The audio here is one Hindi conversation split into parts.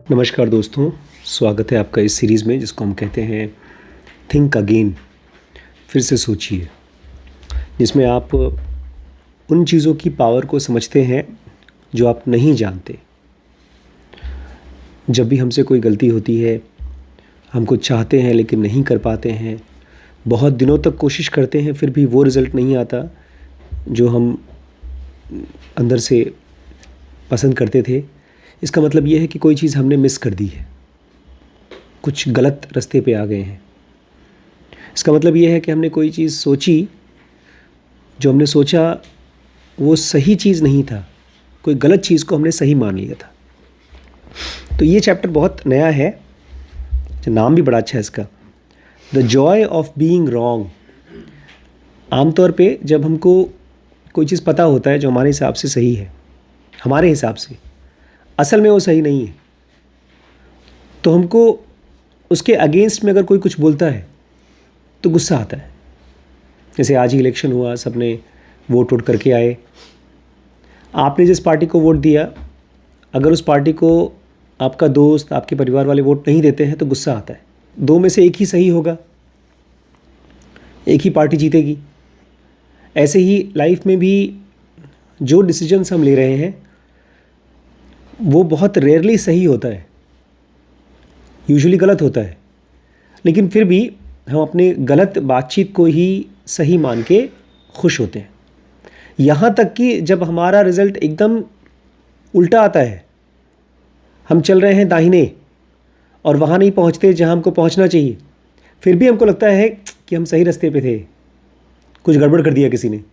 नमस्कार दोस्तों, स्वागत है आपका इस सीरीज़ में जिसको हम कहते हैं थिंक अगेन। फिर से सोचिए, जिसमें आप उन चीज़ों की पावर को समझते हैं जो आप नहीं जानते। जब भी हमसे कोई गलती होती है, हम कुछ चाहते हैं लेकिन नहीं कर पाते हैं, बहुत दिनों तक कोशिश करते हैं फिर भी वो रिज़ल्ट नहीं आता जो हम अंदर से पसंद करते थे। इसका मतलब ये है कि कोई चीज़ हमने मिस कर दी है, कुछ गलत रास्ते पे आ गए हैं। इसका मतलब ये है कि हमने कोई चीज़ सोची, जो हमने सोचा वो सही चीज़ नहीं था, कोई गलत चीज़ को हमने सही मान लिया था। तो ये चैप्टर बहुत नया है, नाम भी बड़ा अच्छा है इसका, the Joy of being wrong. आमतौर पे जब हमको कोई चीज़ पता होता है जो हमारे हिसाब से सही है, हमारे हिसाब से असल में वो सही नहीं है, तो हमको उसके अगेंस्ट में अगर कोई कुछ बोलता है तो गुस्सा आता है। जैसे आज ही इलेक्शन हुआ, सबने वोट करके आए। आपने जिस पार्टी को वोट दिया, अगर उस पार्टी को आपका दोस्त, आपके परिवार वाले वोट नहीं देते हैं तो गुस्सा आता है। दो में से एक ही सही होगा, एक ही पार्टी जीतेगी। ऐसे ही लाइफ में भी जो डिसीजंस हम ले रहे हैं वो बहुत रेयरली सही होता है, यूजुअली गलत होता है। लेकिन फिर भी हम अपने गलत बातचीत को ही सही मान के खुश होते हैं। यहाँ तक कि जब हमारा रिज़ल्ट एकदम उल्टा आता है, हम चल रहे हैं दाहिने और वहाँ नहीं पहुँचते जहाँ हमको पहुँचना चाहिए, फिर भी हमको लगता है कि हम सही रास्ते पे थे, कुछ गड़बड़ कर दिया किसी ने।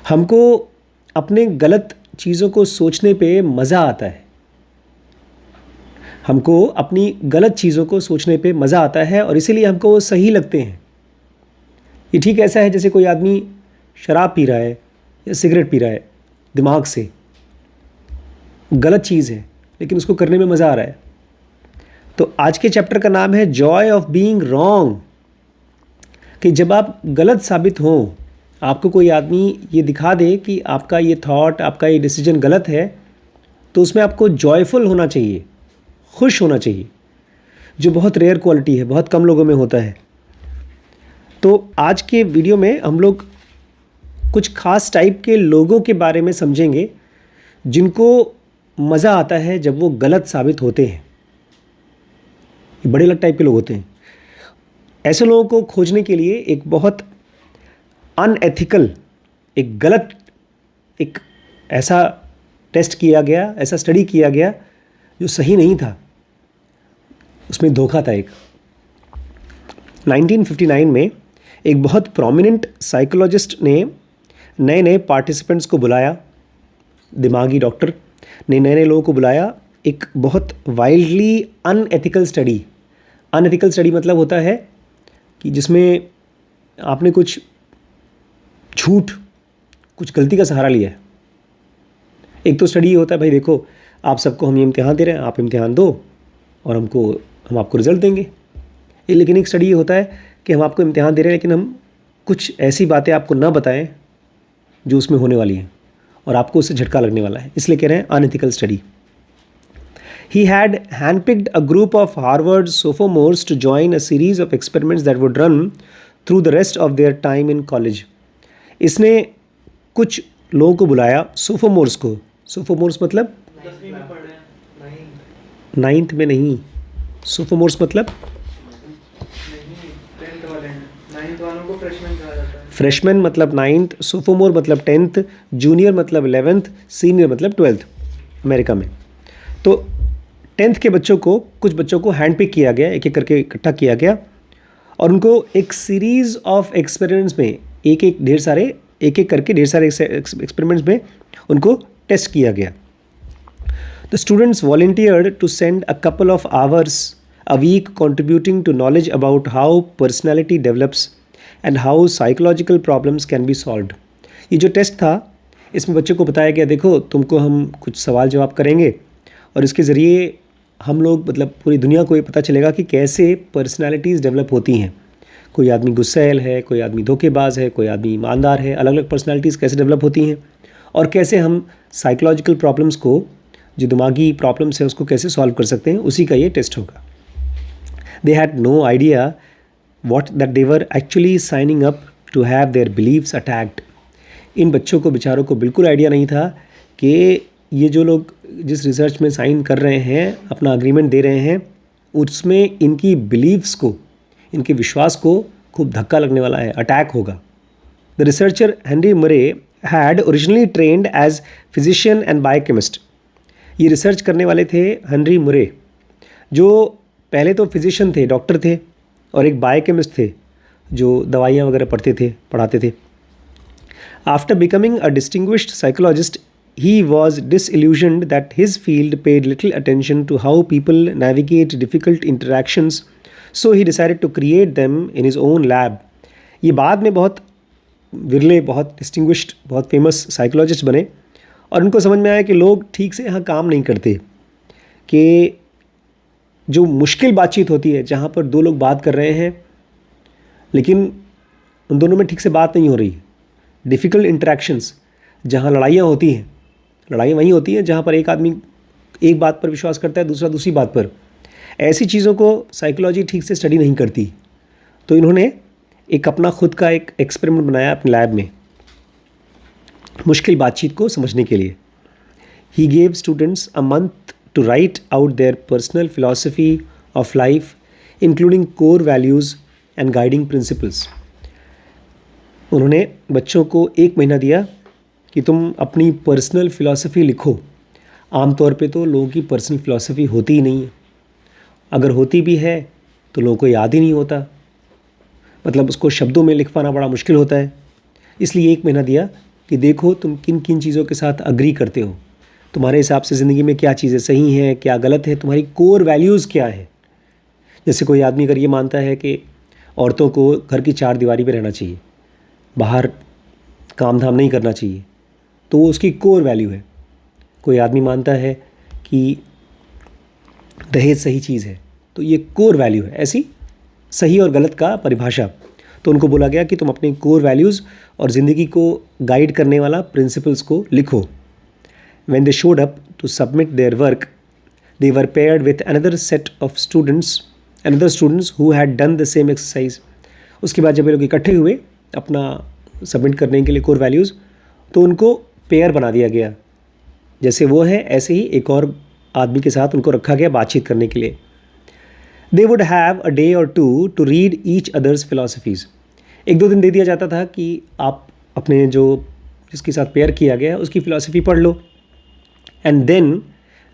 हमको अपने गलत चीज़ों को सोचने पे मज़ा आता है, हमको अपनी गलत चीज़ों को सोचने पे मज़ा आता है और इसीलिए हमको वो सही लगते हैं। ये ठीक ऐसा है जैसे कोई आदमी शराब पी रहा है या सिगरेट पी रहा है, दिमाग से गलत चीज़ है लेकिन उसको करने में मज़ा आ रहा है। तो आज के चैप्टर का नाम है जॉय ऑफ बीइंग रॉन्ग, कि जब आप गलत साबित हों, आपको कोई आदमी ये दिखा दे कि आपका ये थॉट, आपका ये डिसीजन गलत है, तो उसमें आपको जॉयफुल होना चाहिए, खुश होना चाहिए, जो बहुत रेयर क्वालिटी है, बहुत कम लोगों में होता है। तो आज के वीडियो में हम लोग कुछ खास टाइप के लोगों के बारे में समझेंगे जिनको मज़ा आता है जब वो गलत साबित होते हैं। ये बड़े अलग टाइप के लोग होते हैं। ऐसे लोगों को खोजने के लिए एक बहुत अनएथिकल, एक गलत, एक ऐसा टेस्ट किया गया, ऐसा स्टडी किया गया जो सही नहीं था, उसमें धोखा था। एक 1959 में एक बहुत प्रोमिनेंट साइकोलॉजिस्ट ने नए नए पार्टिसिपेंट्स को बुलाया, दिमागी डॉक्टर ने नए नए लोगों को बुलाया, एक बहुत wildly unethical study. Unethical study मतलब होता है कि जिसमें आपने कुछ झूठ, कुछ गलती का सहारा लिया है। एक तो स्टडी ये होता है, भाई देखो आप सबको हम ये इम्तिहान दे रहे हैं, आप इम्तिहान दो और हम आपको रिज़ल्ट देंगे। लेकिन एक स्टडी ये होता है कि हम आपको इम्तिहान दे रहे हैं लेकिन हम कुछ ऐसी बातें आपको ना बताएं जो उसमें होने वाली हैं और आपको उससे झटका लगने वाला है, इसलिए कह रहे हैं unethical study. He had handpicked a group of Harvard sophomores to join a series of experiments that would run through the rest of their time in college. इसने कुछ लोगों को बुलाया, सोफोमोर्स को। सोफोमोर्स मतलब 10वीं में पढ़ रहे हैं, नाइन्थ में नहीं, सोफोमोर्स मतलब नहीं 10th वाले हैं। 9th वालों को फ्रेशमैन कहा जाता है। फ्रेशमैन मतलब नाइन्थ, सोफोमोर मतलब 10th, जूनियर मतलब 11th, सीनियर मतलब 12th अमेरिका में। तो 10th के बच्चों को, कुछ बच्चों को हैंड पिक किया गया, एक एक करके इकट्ठा किया गया और उनको एक सीरीज़ ऑफ एक्सपेरिमेंट्स में एक एक करके ढेर सारे एक्सपेरिमेंट्स में उनको टेस्ट किया गया। The students volunteered to send a couple of hours a week contributing to knowledge about how personality develops and how psychological problems can be solved. ये जो टेस्ट था, इसमें बच्चों को बताया गया, देखो तुमको हम कुछ सवाल जवाब करेंगे और इसके ज़रिए हम लोग, मतलब पूरी दुनिया को ये पता चलेगा कि कैसे पर्सनालिटीज़ डेवलप होती हैं। कोई आदमी गुस्सैल है, कोई आदमी धोखेबाज है, कोई आदमी ईमानदार है, अलग अलग पर्सनालिटीज़ कैसे डेवलप होती हैं और कैसे हम साइकोलॉजिकल प्रॉब्लम्स को जो दिमागी प्रॉब्लम्स हैं उसको कैसे सॉल्व कर सकते हैं, उसी का ये टेस्ट होगा. They had no idea what that they were actually signing up to have their beliefs attacked. इन बच्चों को बेचारों को बिल्कुल आइडिया नहीं था कि ये जो लोग जिस रिसर्च में साइन कर रहे हैं, अपना अग्रीमेंट दे रहे हैं, उसमें इनकी बिलीव्स को, इनके विश्वास को खूब धक्का लगने वाला है, अटैक होगा. The researcher Henry Murray had originally trained as physician and biochemist. ये रिसर्च करने वाले थे हेनरी मरे, जो पहले तो फिजिशियन थे, डॉक्टर थे, और एक बायोकेमिस्ट थे जो दवाइयाँ वगैरह पढ़ाते थे. After becoming a distinguished psychologist, he was disillusioned that his field paid little attention to how people navigate difficult interactions, so he decided to create them in his own lab. ये बाद में बहुत विरले, बहुत डिस्टिंग्विश्ड, बहुत फेमस साइकोलॉजिस्ट बने और उनको समझ में आया कि लोग ठीक से यहाँ काम नहीं करते, कि जो मुश्किल बातचीत होती है, जहाँ पर दो लोग बात कर रहे हैं लेकिन उन दोनों में ठीक से बात नहीं हो रही, डिफ़िकल्ट इंटरेक्शंस, जहाँ लड़ाइयाँ होती हैं, लड़ाई वहीं होती है जहाँ पर एक आदमी एक बात पर विश्वास करता है, दूसरा दूसरी बात पर. ऐसी चीज़ों को साइकोलॉजी ठीक से स्टडी नहीं करती. तो इन्होंने एक अपना खुद का एक एक्सपेरिमेंट बनाया अपने लैब में मुश्किल बातचीत को समझने के लिए. He gave students a month to write out their personal philosophy of life, including core values and guiding principles. उन्होंने बच्चों को 1 महीना दिया कि तुम अपनी पर्सनल फ़िलॉसफ़ी लिखो. आमतौर पे तो लोगों की पर्सनल फ़िलॉसफ़ी होती ही नहीं है, अगर होती भी है तो लोगों को याद ही नहीं होता, मतलब उसको शब्दों में लिख पाना बड़ा मुश्किल होता है. इसलिए 1 महीना दिया कि देखो तुम किन किन चीज़ों के साथ अग्री करते हो, तुम्हारे हिसाब से ज़िंदगी में क्या चीज़ें सही हैं, क्या गलत है, तुम्हारी कोर वैल्यूज़ क्या है. जैसे कोई आदमी अगर ये मानता है कि औरतों को घर की 4 दीवारी में रहना चाहिए, बाहर काम धाम नहीं करना चाहिए, तो वो उसकी कोर वैल्यू है. कोई आदमी मानता है कि दहेज सही चीज़ है, तो ये कोर वैल्यू है. ऐसी सही और गलत का परिभाषा. तो उनको बोला गया कि तुम अपनी कोर वैल्यूज़ और ज़िंदगी को गाइड करने वाला प्रिंसिपल्स को लिखो. When they showed up to submit their work, they were paired with another set of students who had done the same exercise. उसके बाद जब ये लोग इकट्ठे हुए अपना सबमिट करने के लिए कोर वैल्यूज़, तो उनको पेयर बना दिया गया. जैसे वो है ऐसे ही एक और आदमी के साथ उनको रखा गया बातचीत करने के लिए. They would have a day or two to read each other's philosophies. 1-2 दिन दे दिया जाता था कि आप अपने जो जिसके साथ पेयर किया गया उसकी फ़िलॉसफी पढ़ लो. And then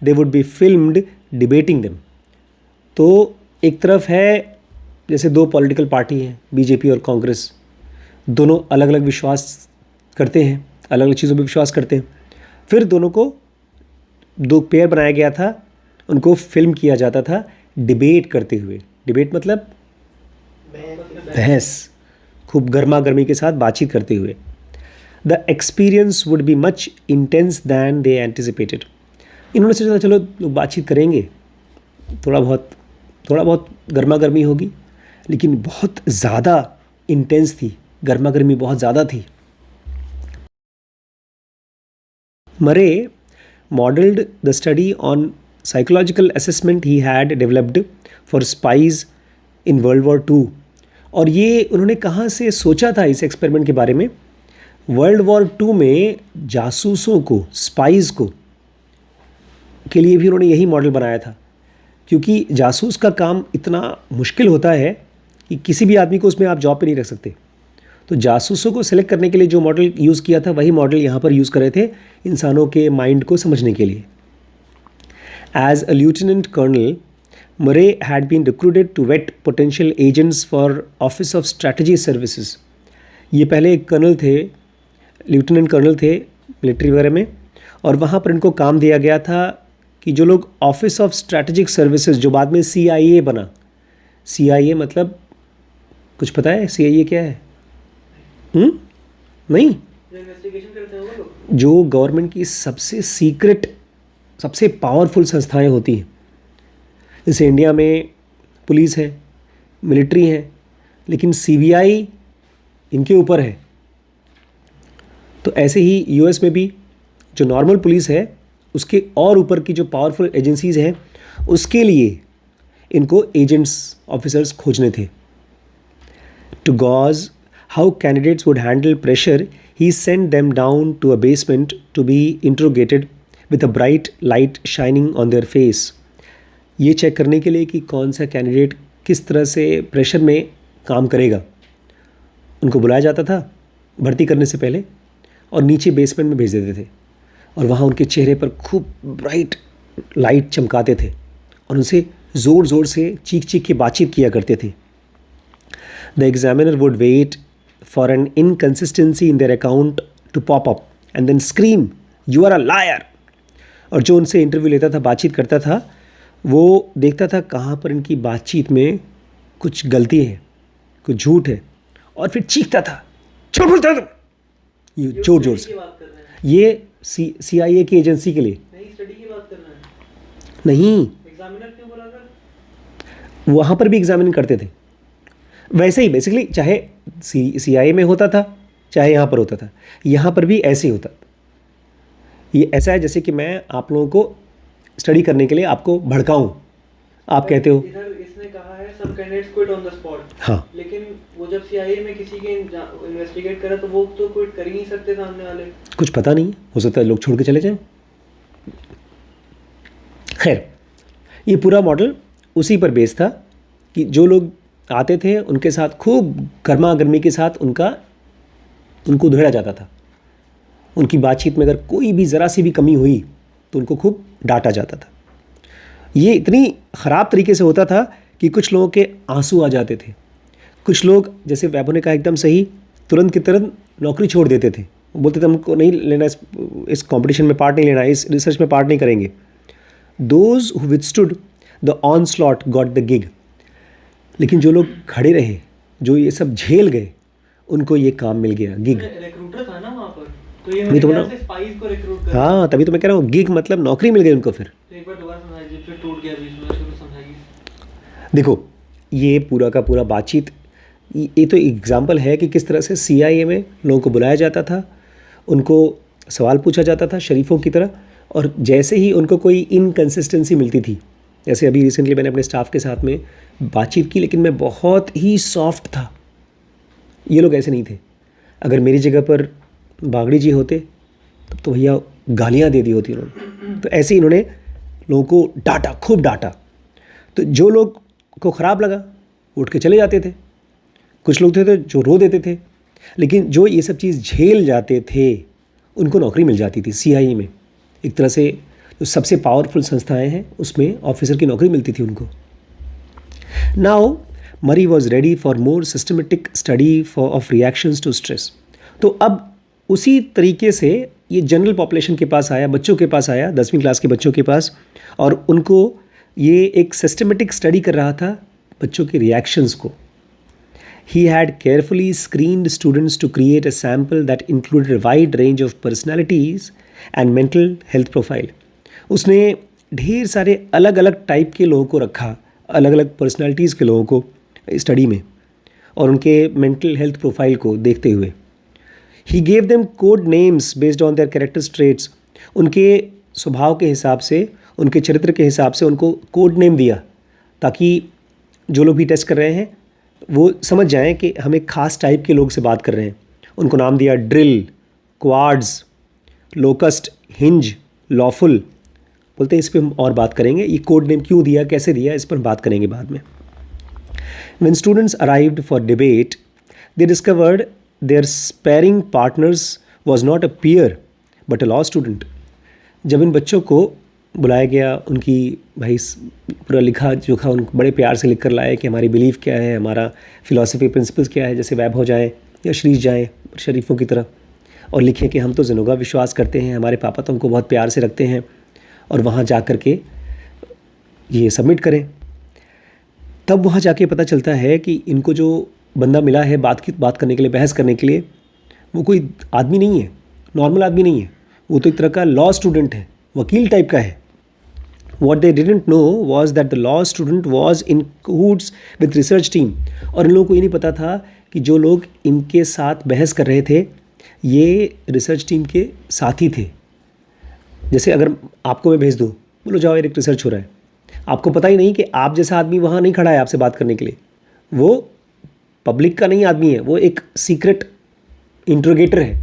they would be filmed debating them. तो एक तरफ है जैसे 2 पॉलिटिकल पार्टी हैं, बीजेपी और कांग्रेस, दोनों अलग अलग विश्वास करते हैं, अलग अलग चीज़ों पर विश्वास करते हैं. फिर दोनों को 2 पेयर बनाया गया था, उनको फिल्म किया जाता था डिबेट करते हुए. डिबेट मतलब बहस, खूब गर्मा गर्मी के साथ बातचीत करते हुए. The experience would be much intense than they anticipated. इन्होंने सोचा चलो लोग बातचीत करेंगे, थोड़ा बहुत गर्मा गर्मी होगी, लेकिन बहुत ज़्यादा इंटेंस थी, गर्मा गर्मी बहुत ज़्यादा थी. Murray modeled the study on psychological assessment he had developed for spies in World War II. और ये उन्होंने कहाँ से सोचा था इस एक्सपेरिमेंट के बारे में? वर्ल्ड वॉर 2 में जासूसों को, स्पाइज़ को के लिए भी उन्होंने यही मॉडल बनाया था, क्योंकि जासूस का काम इतना मुश्किल होता है कि किसी भी आदमी को उसमें आप जॉब पे नहीं रख सकते. तो जासूसों को सिलेक्ट करने के लिए जो मॉडल यूज़ किया था वही मॉडल यहाँ पर यूज़ कर रहे थे इंसानों के माइंड को समझने के लिए. As a lieutenant colonel, Murray had been recruited to vet potential agents for Office of Strategic Services. ये पहले एक कर्नल थे, लेफ्टिनेंट कर्नल थे मिलिट्री वगैरह में, और वहाँ पर इनको काम दिया गया था कि जो लोग ऑफिस ऑफ स्ट्रैटेजिक सर्विसेज, जो बाद में CIA बना. CIA मतलब कुछ पता है CIA क्या है? नहीं, इन्वेस्टिगेशन करते हैं वो लोग. जो गवर्नमेंट की सबसे सीक्रेट, सबसे पावरफुल संस्थाएं होती हैं. जैसे इंडिया में पुलिस है, मिलिट्री है, लेकिन CBI इनके ऊपर है. तो ऐसे ही US में भी जो नॉर्मल पुलिस है उसके और ऊपर की जो पावरफुल एजेंसीज़ हैं उसके लिए इनको एजेंट्स ऑफिसर्स खोजने थे. To gauge how candidates would handle pressure, he sent them down to a basement to be interrogated with a bright light shining on their face. ये चेक करने के लिए कि कौन सा कैंडिडेट किस तरह से प्रेशर में काम करेगा, उनको बुलाया जाता था भर्ती करने से पहले और नीचे बेसमेंट में भेज देते थे और वहाँ उनके चेहरे पर खूब ब्राइट लाइट चमकाते थे और उनसे ज़ोर ज़ोर से चीख चीख के बातचीत किया करते थे. The examiner would wait for an inconsistency in their account to pop up and then scream, "You are a liar!" और जो उनसे इंटरव्यू लेता था, बातचीत करता था, वो देखता था कहाँ पर इनकी बातचीत में कुछ गलती है, कुछ झूठ है और फिर चीखता था, "झूठ बोलते हो तुम!" ये जोर जोर से. ये CIA की एजेंसी के लिए नहीं, स्टडी की बात कर रहे हैं. नहीं, एग्जामिनर क्यों बोला था? वहाँ पर भी एग्जामिन करते थे. वैसे ही बेसिकली चाहे CIA में होता था चाहे यहाँ पर होता था, यहाँ पर भी ऐसे ही होता. ये ऐसा है जैसे कि मैं आप लोगों को स्टडी करने के लिए आपको भड़काऊँ, आप कहते हो. इधर इसने कहा है सब candidates quit on the spot. हाँ, लेकिन वो जब CIA में किसी के इन्वेस्टिगेट करा तो वो तो क्विट कर ही नहीं सकते सामने वाले. कुछ पता नहीं, हो सकता है लोग छोड़ के चले जाएं. खैर, ये पूरा मॉडल उसी पर बेस था कि जो लोग आते थे उनके साथ खूब गर्मा गर्मी के साथ उनको उधेड़ा जाता था. उनकी बातचीत में अगर कोई भी ज़रा सी भी कमी हुई तो उनको खूब डांटा जाता था. ये इतनी ख़राब तरीके से होता था कि कुछ लोगों के आंसू आ जाते थे. कुछ लोग, जैसे वैभव ने कहा एकदम सही, तुरंत की तुरंत नौकरी छोड़ देते थे. वो बोलते थे हमको नहीं लेना, इस कंपटीशन में पार्ट नहीं लेना, इस रिसर्च में पार्ट नहीं करेंगे. Those who withstood the onslaught got the gig. लेकिन जो लोग खड़े रहे, जो ये सब झेल गए, उनको ये काम मिल गया, गिग. रिक्रूटर था ना वहाँ पर, तो ये मैं तो बोला, स्पाइस को रिक्रूट कर. हाँ, तभी तो मैं कह रहा हूँ गिग मतलब नौकरी मिल गई उनको. फिर तो एक बार दोबारा समझाइए, फिर टूट गया बीच में, शुरू समझाइए. देखो, ये पूरा का पूरा बातचीत, ये तो एग्जाम्पल है कि किस तरह से CIA में लोगों को बुलाया जाता था, उनको सवाल पूछा जाता था शरीफों की तरह, और जैसे ही उनको कोई इनकन्सिस्टेंसी मिलती थी, जैसे अभी रिसेंटली मैंने अपने स्टाफ के साथ में बातचीत की, लेकिन मैं बहुत ही सॉफ्ट था. ये लोग ऐसे नहीं थे. अगर मेरी जगह पर बागड़ी जी होते तब तो भैया गालियाँ दे दी होती उन्होंने. तो ऐसे ही इन्होंने लोगों को डांटा, खूब डांटा. तो जो लोग को ख़राब लगा उठ के चले जाते थे. कुछ लोग थे तो जो रो देते थे. लेकिन जो ये सब चीज़ झेल जाते थे उनको नौकरी मिल जाती थी CIA में. एक तरह से जो सबसे पावरफुल संस्थाएं हैं उसमें ऑफिसर की नौकरी मिलती थी उनको. Now Murray was ready for more systematic study of reactions to stress. तो अब उसी तरीके से ये जनरल पॉपुलेशन के पास आया, बच्चों के पास आया, 10वीं क्लास के बच्चों के पास, और उनको ये एक सिस्टमेटिक स्टडी कर रहा था बच्चों के रिएक्शंस को. He had carefully screened students to create a sample that included a wide range of personalities and mental health profile. उसने ढेर सारे अलग अलग टाइप के लोगों को रखा, अलग अलग पर्सनालिटीज़ के लोगों को स्टडी में, और उनके मेंटल हेल्थ प्रोफाइल को देखते हुए. He gave them code names based on their character traits. उनके स्वभाव के हिसाब से, उनके चरित्र के हिसाब से उनको कोड नेम दिया, ताकि जो लोग भी टेस्ट कर रहे हैं वो समझ जाएं कि हम एक ख़ास टाइप के लोग से बात कर रहे हैं. उनको नाम दिया Drill, Quartz, Locust, Hinge, Lawful. बोलते हैं इस पर हम और बात करेंगे, ये कोड नेम क्यों दिया, कैसे दिया, इस पर हम बात करेंगे बाद में. When students arrived for debate, they discovered their sparring partners was not a peer but a law student. जब इन बच्चों को बुलाया गया, उनकी भाई पूरा लिखा जोखा उनको बड़े प्यार से लिख कर लाए कि हमारी बिलीफ क्या है, हमारा फ़िलासफ़ी प्रिंसिपल्स क्या है, जैसे वैभव जाएँ या श्रीश जाएँ शरीफों की तरह, और लिखें कि हम तो जिनोगा विश्वास करते हैं, हमारे पापा तो हमको बहुत प्यार से रखते हैं, और वहाँ जा कर के ये सबमिट करें. तब वहाँ जाके पता चलता है कि इनको जो बंदा मिला है बात करने के लिए, बहस करने के लिए, वो कोई आदमी नहीं है, नॉर्मल आदमी नहीं है. वो तो एक तरह का लॉ स्टूडेंट है, वकील टाइप का है. What they didn't know was that the law student was in cahoots with research team. और इन लोगों को ये नहीं पता था कि जो लोग इनके साथ बहस कर रहे थे ये रिसर्च टीम के साथी थे. जैसे अगर आपको मैं भेज दूँ, बोलो जाओ यार एक रिसर्च हो रहा है, आपको पता ही नहीं कि आप जैसा आदमी वहाँ नहीं खड़ा है आपसे बात करने के लिए, वो पब्लिक का नहीं आदमी है, वो एक सीक्रेट इंट्रोगेटर है,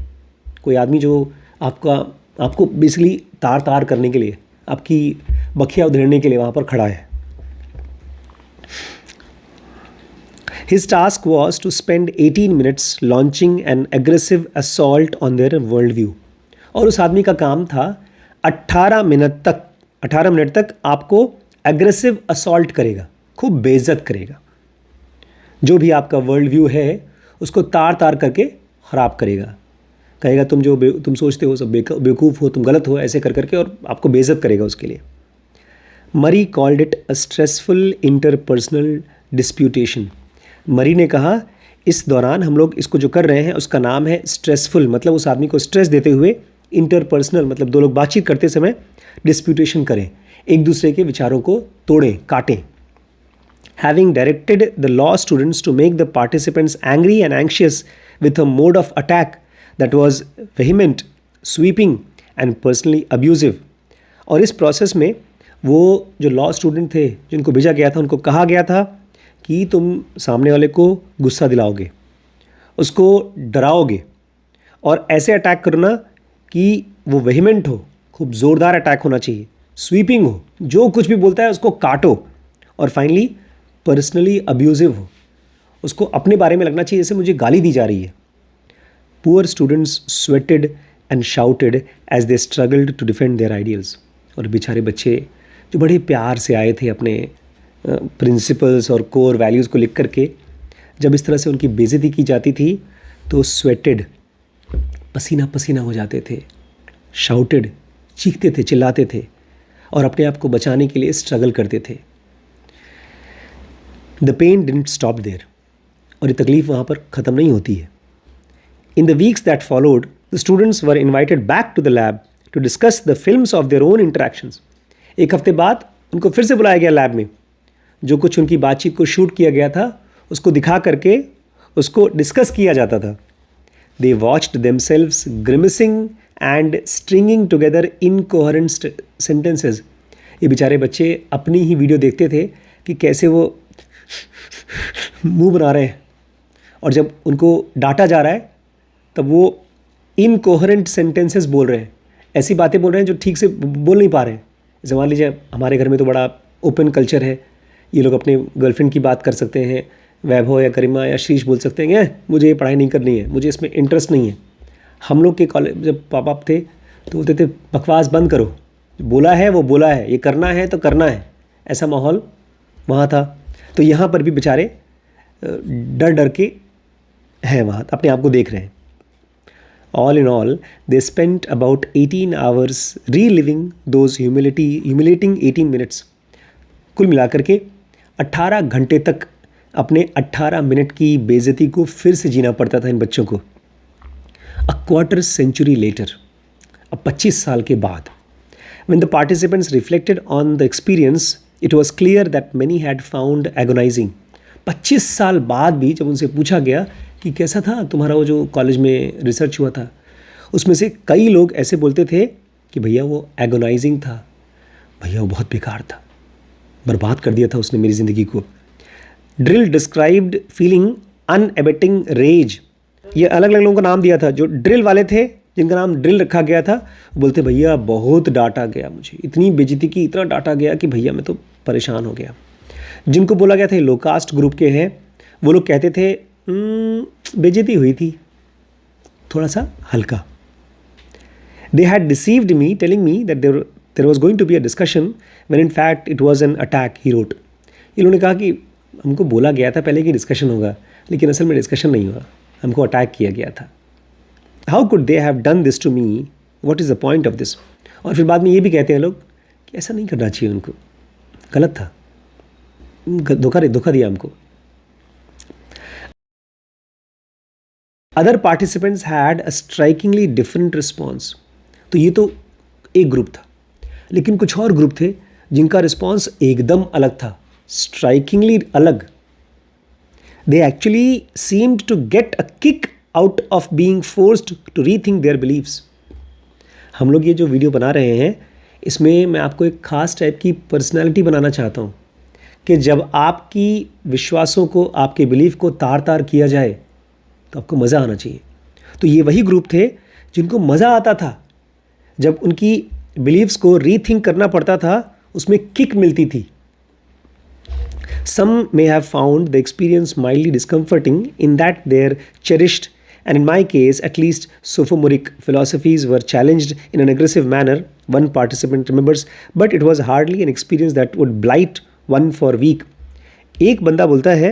कोई आदमी जो आपको बेसिकली तार तार करने के लिए, आपकी बखिया उधेड़ने के लिए वहाँ पर खड़ा है। His task was to spend 18 minutes launching an aggressive assault on their worldview. और उस आदमी का काम था 18 मिनट तक आपको एग्रेसिव असॉल्ट करेगा, खूब बेइज्जत करेगा, जो भी आपका वर्ल्ड व्यू है उसको तार तार करके ख़राब करेगा, कहेगा तुम सोचते हो सब बेवकूफ़ हो, तुम गलत हो, ऐसे कर करके, और आपको बेइज्जत करेगा उसके लिए। Murray called it a stressful interpersonal disputation. Murray ने कहा इस दौरान हम लोग इसको जो कर रहे हैं उसका नाम है स्ट्रेसफुल, मतलब उस आदमी को स्ट्रेस देते हुए, इंटरपर्सनल मतलब दो लोग बातचीत करते समय डिस्प्यूटेशन करें, एक दूसरे के विचारों को तोड़ें, काटें। Having directed the law students to make the participants angry and anxious with a mode of attack that was vehement, sweeping and personally abusive. और इस प्रोसेस में वो जो लॉ स्टूडेंट थे जिनको भेजा गया था, उनको कहा गया था कि तुम सामने वाले को गुस्सा दिलाओगे, उसको डराओगे और ऐसे अटैक करना कि वो वेहिमेंट हो, खूब ज़ोरदार अटैक होना चाहिए, स्वीपिंग हो, जो कुछ भी बोलता है उसको काटो, और फाइनली पर्सनली अब्यूजिव हो, उसको अपने बारे में लगना चाहिए जैसे मुझे गाली दी जा रही है। Poor students sweated and shouted as they struggled to defend their ideals. और बेचारे बच्चे जो बड़े प्यार से आए थे अपने प्रिंसिपल्स और कोर वैल्यूज़ को लिख करके, जब इस तरह से उनकी बेइज्जती की जाती थी तो स्वेटेड, पसीना पसीना हो जाते थे, शाउटेड, चीखते थे, चिल्लाते थे और अपने आप को बचाने के लिए स्ट्रगल करते थे। The pain didn't stop there, और ये तकलीफ़ वहाँ पर ख़त्म नहीं होती है। In the weeks that followed the students were invited back to the lab to discuss the films of their own interactions. एक हफ्ते बाद उनको फिर से बुलाया गया लैब में, जो कुछ उनकी बातचीत को शूट किया गया था उसको दिखा करके उसको डिस्कस किया जाता था। They watched themselves grimacing and stringing together incoherent sentences. ये बेचारे बच्चे अपनी ही वीडियो देखते थे कि कैसे वो मुंह बना रहे हैं, और जब उनको डांटा जा रहा है तब वो इनकोहेरेंट सेंटेंसेस बोल रहे हैं, ऐसी बातें बोल रहे हैं जो ठीक से बोल नहीं पा रहे हैं। जैसे मान लीजिए हमारे घर में तो बड़ा ओपन कल्चर है, ये लोग अपने गर्लफ्रेंड की बात कर सकते हैं, वैभव या गरिमा या शीश बोल सकते हैं मुझे ये पढ़ाई नहीं करनी है, मुझे इसमें इंटरेस्ट नहीं है। हम लोग के कॉलेज जब पापा थे तो बोलते थे बकवास बंद करो, बोला है वो बोला है, ये करना है तो करना है, ऐसा माहौल वहाँ था। तो यहाँ पर भी बेचारे डर डर के हैं, वहाँ अपने आप को देख रहे हैं। All in all, they spent about 18 hours reliving those humiliating 18 minutes. कुल मिलाकर के 18 घंटे तक अपने 18 मिनट की बेइज्जती को फिर से जीना पड़ता था इन बच्चों को। A quarter century later, अब 25 साल के बाद, when the participants reflected on the experience, it was clear that many had found agonizing. 25 साल बाद भी जब उनसे पूछा गया कि कैसा था तुम्हारा वो जो कॉलेज में रिसर्च हुआ था, उसमें से कई लोग ऐसे बोलते थे कि भैया वो एगोनाइजिंग था, भैया वो बहुत बेकार था, बर्बाद कर दिया था उसने मेरी ज़िंदगी को। Drill described feeling unabating rage. ये अलग अलग लोगों का नाम दिया था। जो ड्रिल वाले थे जिनका नाम ड्रिल रखा गया था, बोलते भैया बहुत डांटा गया, मुझे इतनी बेइज्जती की, इतना डांटा गया कि भैया मैं तो परेशान हो गया। जिनको बोला गया था लो कास्ट ग्रुप के हैं, वो लोग कहते थे बेइज्जती हुई थी थोड़ा सा हल्का। They had deceived me telling me that there was going to be a discussion when in fact it was an attack, he wrote. इन्होंने कहा कि हमको बोला गया था पहले कि डिस्कशन होगा, लेकिन असल में डिस्कशन नहीं हुआ, हमको अटैक किया गया था। How could they have done this to me, what is the point of this. और फिर बाद में ये भी कहते हैं लोग कि ऐसा नहीं करना चाहिए, उनको गलत था, धोखा दिया हमको। Other participants had a strikingly different response. तो ये तो एक ग्रुप था, लेकिन कुछ और ग्रुप थे जिनका रिस्पॉन्स एकदम अलग था, स्ट्राइकिंगली अलग। They actually seemed to get a kick out of being forced to rethink their beliefs. हम लोग ये जो वीडियो बना रहे हैं इसमें मैं आपको एक ख़ास टाइप की पर्सनालिटी बनाना चाहता हूँ कि जब आपकी विश्वासों को, आपके बिलीफ को तार तार किया जाए तो आपको मज़ा आना चाहिए। तो ये वही ग्रुप थे जिनको मज़ा आता था जब उनकी बिलीव्स को रीथिंक करना पड़ता था, उसमें किक मिलती थी। Some may have found the experience mildly discomforting in that their cherished, and in my case at least, sophomoric philosophies were challenged in an aggressive manner, one participant remembers, but it was hardly an experience that would blight one for a week. एक बंदा बोलता है,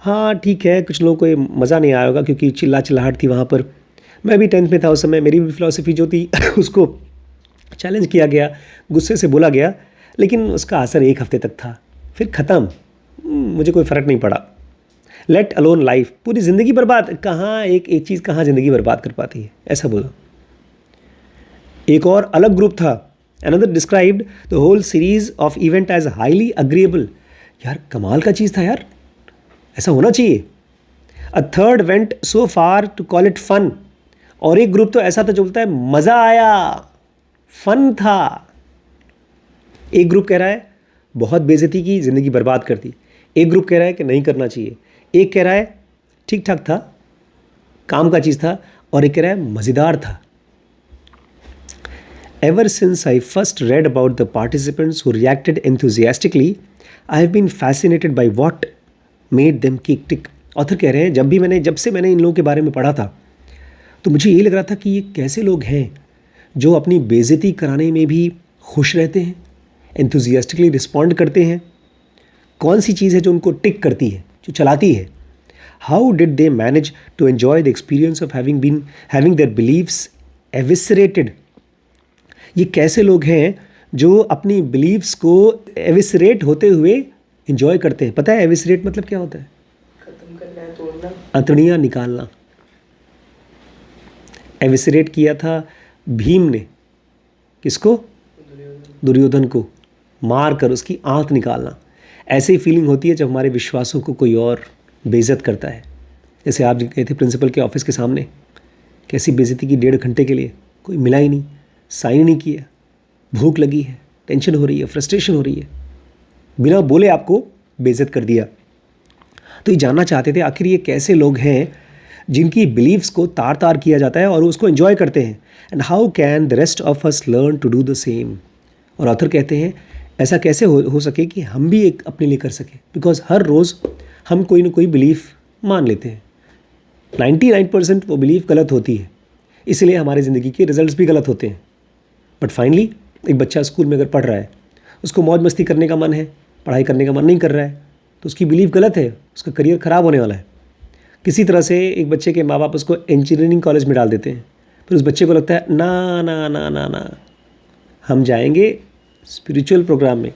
हाँ ठीक है, कुछ लोगों को ये मज़ा नहीं आया होगा क्योंकि चिल्ला चिल्लाहट थी वहाँ पर। मैं भी 10th में था उस समय, मेरी भी फिलॉसफी जो थी उसको चैलेंज किया गया, गुस्से से बोला गया, लेकिन उसका असर एक हफ्ते तक था, फिर ख़त्म, मुझे कोई फ़र्क नहीं पड़ा। लेट अलोन लाइफ, पूरी ज़िंदगी बर्बाद, कहाँ एक चीज़ कहाँ ज़िंदगी बर्बाद कर पाती है, ऐसा बोला। एक और अलग ग्रुप था, another described the whole series of event as highly agreeable. यार कमाल का चीज़ था यार, ऐसा होना चाहिए। A third went so far to call it fun, और एक ग्रुप तो ऐसा था जो बोलता है मज़ा आया, फन था। एक ग्रुप कह रहा है बहुत बेइज्जती की, ज़िंदगी बर्बाद कर दी। एक ग्रुप कह रहा है कि नहीं करना चाहिए। एक कह रहा है ठीक ठाक था, काम का चीज़ था, और एक कह रहा है मज़ेदार था। Ever since I first read about the participants who reacted enthusiastically, I have been fascinated by what made them tick. Author कह रहे हैं जब से मैंने इन लोगों के बारे में पढ़ा था तो मुझे ये लग रहा था कि ये कैसे लोग हैं जो अपनी बेइज्जती कराने में भी खुश रहते हैं, एंथुजियास्टिकली रिस्पॉन्ड करते हैं। कौन सी चीज़ है जो उनको टिक करती है, जो चलाती है? How did they manage to enjoy the experience of having their beliefs eviscerated. ये कैसे लोग हैं जो अपनी बिलीव्स को एविसरेट होते हुए एंजॉय करते हैं? पता है एविसरेट मतलब क्या होता है? खत्म करना है, तोड़ना, अंतड़ियाँ निकालना। एविसरेट किया था भीम ने, किसको? दुर्योधन को, मार कर उसकी आंख निकालना। ऐसे ही फीलिंग होती है जब हमारे विश्वासों को कोई और बेइज्जत करता है। जैसे आप गए थे प्रिंसिपल के ऑफिस के सामने, कैसी बेइज्जती की, 1.5 घंटे के लिए कोई मिला ही नहीं, साइन नहीं किया, भूख लगी है, टेंशन हो रही है, फ्रस्ट्रेशन हो रही है, बिना बोले आपको बेइज्जत कर दिया। तो ये जानना चाहते थे आखिर ये कैसे लोग हैं जिनकी बिलीव्स को तार तार किया जाता है और उसको एंजॉय करते हैं, and how can the rest of us learn to do the same. और ऑथर कहते हैं ऐसा कैसे हो सके कि हम भी एक अपने लिए कर सकें, बिकॉज हर रोज़ हम कोई ना कोई बिलीफ मान लेते हैं। 99% वो बिलीफ गलत होती है, इसलिए हमारी ज़िंदगी के रिजल्ट्स भी गलत होते हैं। बट फाइनली एक बच्चा स्कूल में अगर पढ़ रहा है, उसको मौज मस्ती करने का मन है, पढ़ाई करने का मन नहीं कर रहा है, तो उसकी बिलीफ गलत है, उसका करियर ख़राब होने वाला है। किसी तरह से एक बच्चे के माँ बाप उसको इंजीनियरिंग कॉलेज में डाल देते हैं, फिर उस बच्चे को लगता है ना ना ना ना ना, हम जाएंगे स्पिरिचुअल प्रोग्राम में,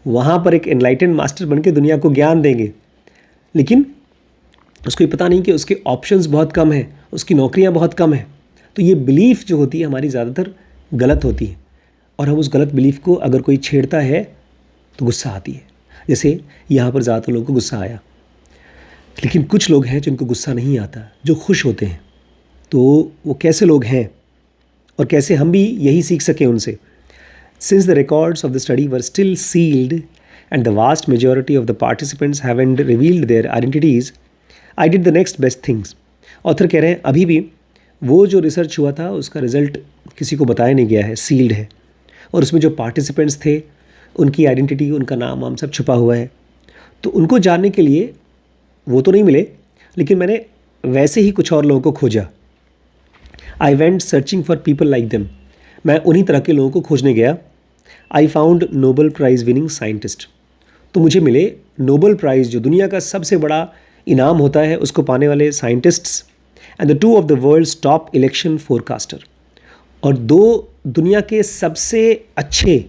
वहाँ पर एक एनलाइटेंड मास्टर बन के दुनिया को ज्ञान देंगे। लेकिन उसको ये पता नहीं कि उसके ऑप्शंस बहुत कम हैं, उसकी नौकरियाँ बहुत कम हैं। तो ये बिलीफ जो होती है हमारी ज़्यादातर गलत होती है, और हम उस गलत बिलीफ को अगर कोई छेड़ता है तो गुस्सा आती है। जैसे यहाँ पर ज़्यादातर लोगों को गुस्सा आया, लेकिन कुछ लोग हैं जिनको गुस्सा नहीं आता, जो खुश होते हैं। तो वो कैसे लोग हैं और कैसे हम भी यही सीख सकें उनसे? Since the records of the study were still sealed and the vast majority of the participants haven't revealed their identities, I did the next best things. Author कह रहे हैं अभी भी वो जो रिसर्च हुआ था उसका रिज़ल्ट किसी को बताया नहीं गया है, सील्ड है, और उसमें जो पार्टिसिपेंट्स थे उनकी आइडेंटिटी, उनका नाम वाम सब छुपा हुआ है। तो उनको जानने के लिए वो तो नहीं मिले, लेकिन मैंने वैसे ही कुछ और लोगों को खोजा। I went searching for people like them, मैं उन्हीं तरह के लोगों को खोजने गया। I found Nobel prize winning scientist, तो मुझे मिले नोबल प्राइज़ जो दुनिया का सबसे बड़ा इनाम होता है उसको पाने वाले scientists, and the 2 of the world's top election forecaster, और 2 दुनिया के सबसे अच्छे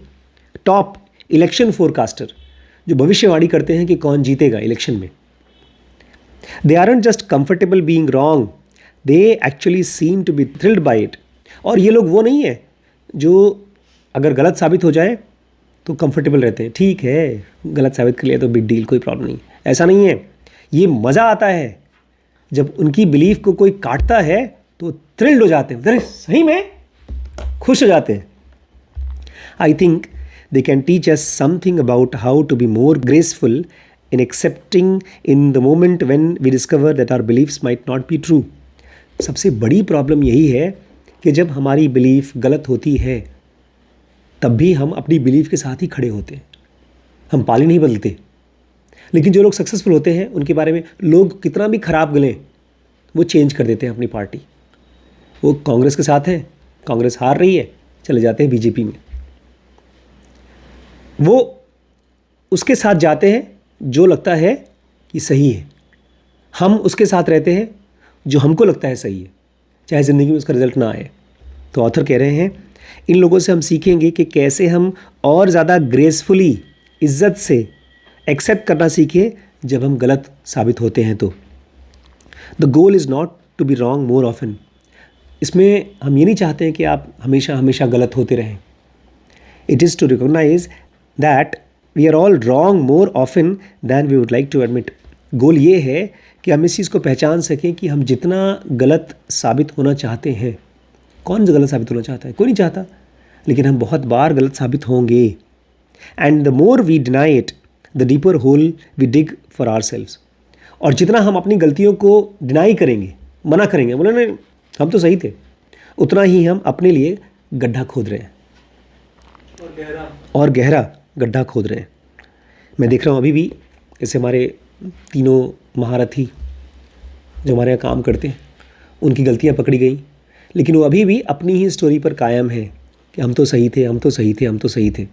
टॉप इलेक्शन फोरकास्टर जो भविष्यवाणी करते हैं कि कौन जीतेगा इलेक्शन में। They aren't just comfortable being wrong, they actually seem to be thrilled by it. और ये लोग वो नहीं है जो अगर गलत साबित हो जाए तो कंफर्टेबल रहते हैं, ठीक है गलत साबित कर लिया तो बिग डील, कोई प्रॉब्लम नहीं। ऐसा नहीं है, ये मज़ा आता है जब उनकी बिलीफ को कोई काटता है तो थ्रिल्ड हो जाते हैं, अरे सही में खुश हो जाते हैं. I think they can teach us something about how to be more graceful in accepting in the moment when we discover that our beliefs might not be true. सबसे बड़ी प्रॉब्लम यही है कि जब हमारी बिलीफ गलत होती है तब भी हम अपनी बिलीफ के साथ ही खड़े होते हैं, हम पाली नहीं बदलते. लेकिन जो लोग सक्सेसफुल होते हैं उनके बारे में लोग कितना भी खराब गलें वो चेंज कर देते हैं अपनी पार्टी. वो कांग्रेस के साथ हैं, कांग्रेस हार रही है, चले जाते हैं बीजेपी में. वो उसके साथ जाते हैं जो लगता है कि सही है, हम उसके साथ रहते हैं जो हमको लगता है सही है, चाहे ज़िंदगी में उसका रिजल्ट ना आए. तो ऑथर कह रहे हैं इन लोगों से हम सीखेंगे कि कैसे हम और ज़्यादा ग्रेसफुली, इज्जत से एक्सेप्ट करना सीखें जब हम गलत साबित होते हैं. तो the goal is not to be wrong more often. इसमें हम ये नहीं चाहते हैं कि आप हमेशा हमेशा गलत होते रहें. It is to recognise that we are all wrong more often than we would like to admit. Goal ये है कि हम इस चीज़ को पहचान सकें कि हम जितना गलत साबित होना चाहते हैं, कौन गलत साबित होना चाहता है? कोई नहीं चाहता, लेकिन हम बहुत बार गलत साबित होंगे. And the more we deny it the deeper hole we dig for ourselves. और जितना हम अपनी गलतियों को डिनाई करेंगे, मना करेंगे, बोले नहीं हम तो सही थे, उतना ही हम अपने लिए गड्ढा खोद रहे हैं और गहरा गड्ढा खोद रहे हैं. मैं देख रहा हूँ अभी भी जैसे हमारे तीनों महारथी जो हमारे यहाँ काम करते हैं उनकी गलतियाँ पकड़ी गई, लेकिन वो अभी भी अपनी ही स्टोरी पर कायम है कि हम तो सही थे, हम तो सही थे, हम तो सही थे.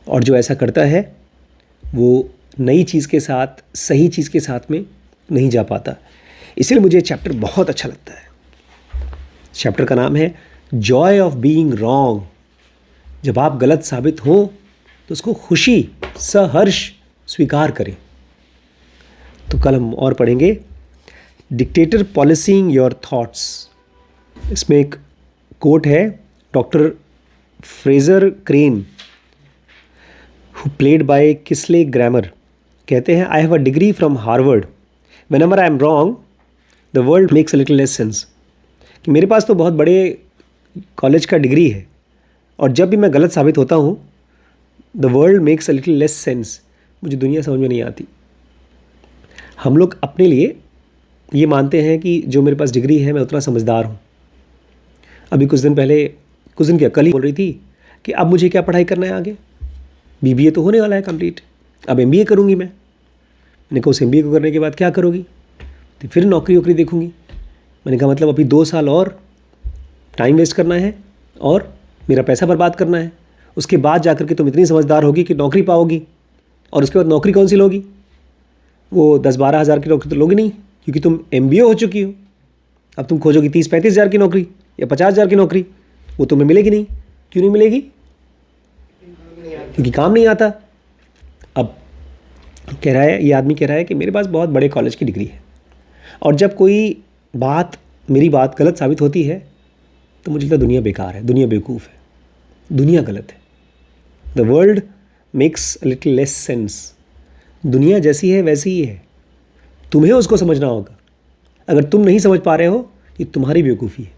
और जो ऐसा करता है वो नई चीज़ के साथ, सही चीज़ के साथ में नहीं जा पाता. इसलिए मुझे चैप्टर बहुत अच्छा लगता है. चैप्टर का नाम है जॉय ऑफ बीइंग रॉन्ग. जब आप गलत साबित हों तो उसको खुशी, सहर्ष स्वीकार करें. तो कल हम और पढ़ेंगे डिक्टेटर पॉलिसिंग योर थॉट्स. इसमें एक कोट है doctor Fraser crane who played by Kingsley Grammer. कहते हैं I have a degree from Harvard, whenever I am wrong the world makes a little less sense. कि मेरे पास तो बहुत बड़े कॉलेज का डिग्री है और जब भी मैं गलत साबित होता हूँ the world makes a little less sense. मुझे दुनिया समझ में नहीं आती. हम लोग अपने लिए ये मानते हैं कि जो मेरे पास डिग्री है मैं उतना समझदार हूँ. अभी कुछ दिन क्या कल ही बोल रही थी कि अब मुझे क्या पढ़ाई करना है आगे, BBA तो होने वाला है कंप्लीट, अब MBA करूँगी मैं. मैंने कहा उस MBA को करने के बाद क्या करोगी? तो फिर नौकरी देखूँगी. मैंने कहा मतलब अभी 2 साल और टाइम वेस्ट करना है और मेरा पैसा बर्बाद करना है. उसके बाद जाकर के तुम इतनी समझदार होगी कि नौकरी पाओगी, और उसके बाद नौकरी कौन सी लोगी? वो 10-12 हज़ार की नौकरी तो लोगी नहीं, क्योंकि तुम MBA हो चुकी हो. अब तुम खोजोगी 30-35 हज़ार की नौकरी या 50 हज़ार की नौकरी, वो तुम्हें मिलेगी नहीं. क्यों नहीं मिलेगी? क्योंकि काम नहीं आता. अब कह रहा है, ये आदमी कह रहा है कि मेरे पास बहुत बड़े कॉलेज की डिग्री है और जब कोई मेरी बात गलत साबित होती है तो मुझे लगता है दुनिया बेकार है, दुनिया बेवकूफ़ है, दुनिया गलत है. The world makes a little less sense. दुनिया जैसी है वैसी ही है, तुम्हें उसको समझना होगा. अगर तुम नहीं समझ पा रहे हो ये तुम्हारी बेवकूफ़ी है.